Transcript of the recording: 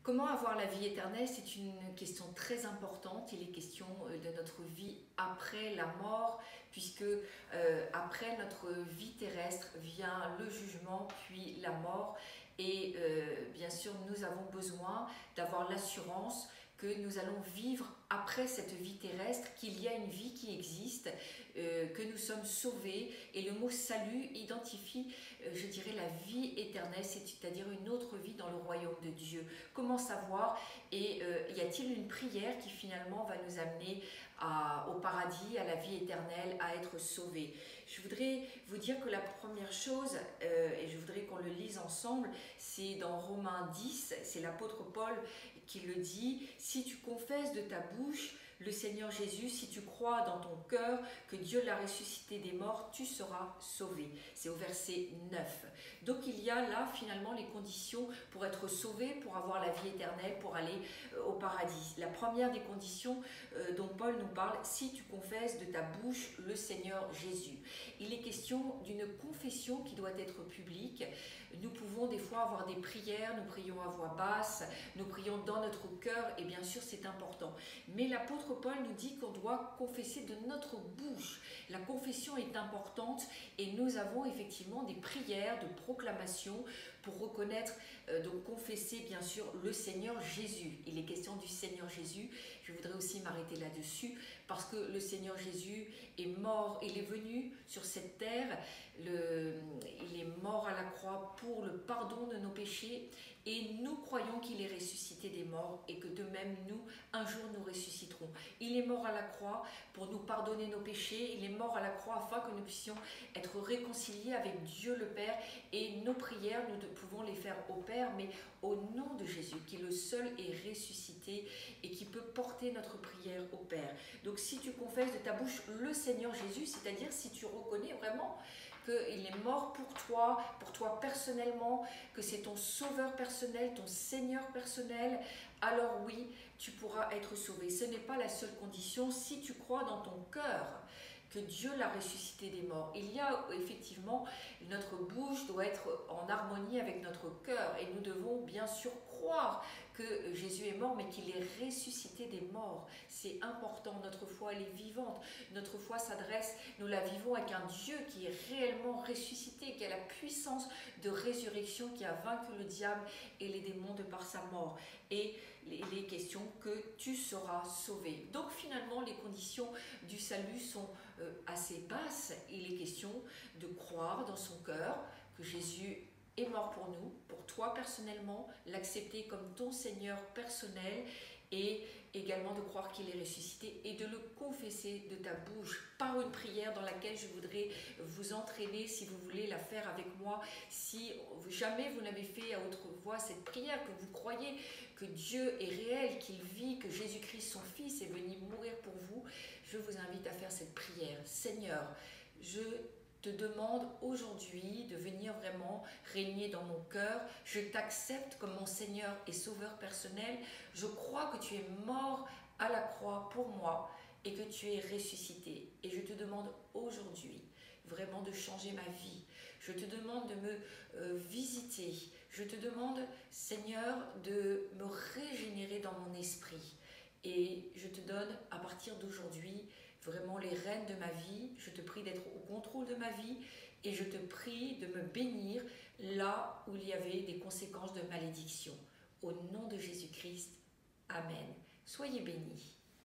Comment avoir la vie éternelle? C'est une question très importante. Il est question de notre vie après la mort, puisque après notre vie terrestre vient le jugement, puis la mort. Et bien sûr, nous avons besoin d'avoir l'assurance que nous allons vivre après cette vie terrestre, qu'il y a une vie qui existe, que nous sommes sauvés. Et le mot salut identifie, je dirais, la vie éternelle, c'est-à-dire une autre vie dans le royaume de Dieu. Comment savoir? Et y a-t-il une prière qui finalement va nous amener au paradis, à la vie éternelle, à être sauvés? Je voudrais vous dire que la première chose, et je voudrais qu'on le lise ensemble, c'est dans Romains 10, c'est l'apôtre Paul qui le dit: si tu confesses de ta bouche le Seigneur Jésus, si tu crois dans ton cœur que Dieu l'a ressuscité des morts, tu seras sauvé. C'est au verset 9. Donc il y a là finalement les conditions pour être sauvé, pour avoir la vie éternelle, pour aller au paradis. La première des conditions dont Paul nous parle: si tu confesses de ta bouche le Seigneur Jésus. Il est question d'une confession qui doit être publique. Nous pouvons des fois avoir des prières, nous prions à voix basse, nous prions dans notre cœur, et bien sûr c'est important. Mais l'apôtre Paul nous dit qu'on doit confesser de notre bouche. La confession est importante et nous avons effectivement des prières de proclamation pour reconnaître, donc confesser bien sûr le Seigneur Jésus. Il est question du Seigneur Jésus. Je voudrais aussi m'arrêter là-dessus parce que le Seigneur Jésus est mort, il est venu sur cette terre, il est mort à la croix pour le pardon de nos péchés et nous croyons qu'il est ressuscité des morts et que de même nous, un jour nous ressusciterons. Il est mort à la croix pour nous pardonner nos péchés, il est mort à la croix afin que nous puissions être réconciliés avec Dieu le Père et nos prières, nous pouvons les faire au Père, mais au nom de Jésus, qui le seul est ressuscité et qui peut porter notre prière au Père. Donc si tu confesses de ta bouche le Seigneur Jésus, c'est-à-dire si tu reconnais vraiment qu'il est mort pour toi personnellement, que c'est ton sauveur personnel, ton Seigneur personnel, alors oui, tu pourras être sauvé. Ce n'est pas la seule condition. Si tu crois dans ton cœur que Dieu l'a ressuscité des morts, il y a effectivement, notre bouche doit être en harmonie avec notre cœur et nous devons bien sûr croire que Jésus est mort mais qu'il est ressuscité des morts. C'est important, notre foi elle est vivante, notre foi s'adresse, nous la vivons avec un Dieu qui est réellement ressuscité, qui a la puissance de résurrection, qui a vaincu le diable et les démons de par sa mort. Et il est question que tu seras sauvé. Donc finalement les conditions du salut sont assez basses. Il est question de croire dans son cœur que Jésus est mort pour nous, pour toi personnellement, l'accepter comme ton Seigneur personnel et également de croire qu'il est ressuscité et de le confesser de ta bouche par une prière dans laquelle je voudrais vous entraîner si vous voulez la faire avec moi. Si jamais vous n'avez fait à haute voix cette prière, que vous croyez que Dieu est réel, qu'il vit, que Jésus-Christ son Fils est venu mourir pour vous, je vous invite à faire cette prière. Seigneur, je te demande aujourd'hui de venir vraiment régner dans mon cœur. Je t'accepte comme mon Seigneur et Sauveur personnel. Je crois que tu es mort à la croix pour moi et que tu es ressuscité. Et je te demande aujourd'hui vraiment de changer ma vie. Je te demande de me visiter. Je te demande, Seigneur, de me régénérer dans mon esprit. Et je te donne à partir d'aujourd'hui vraiment les rênes de ma vie. Je te prie d'être au contrôle de ma vie et je te prie de me bénir là où il y avait des conséquences de malédiction. Au nom de Jésus-Christ, Amen. Soyez bénis.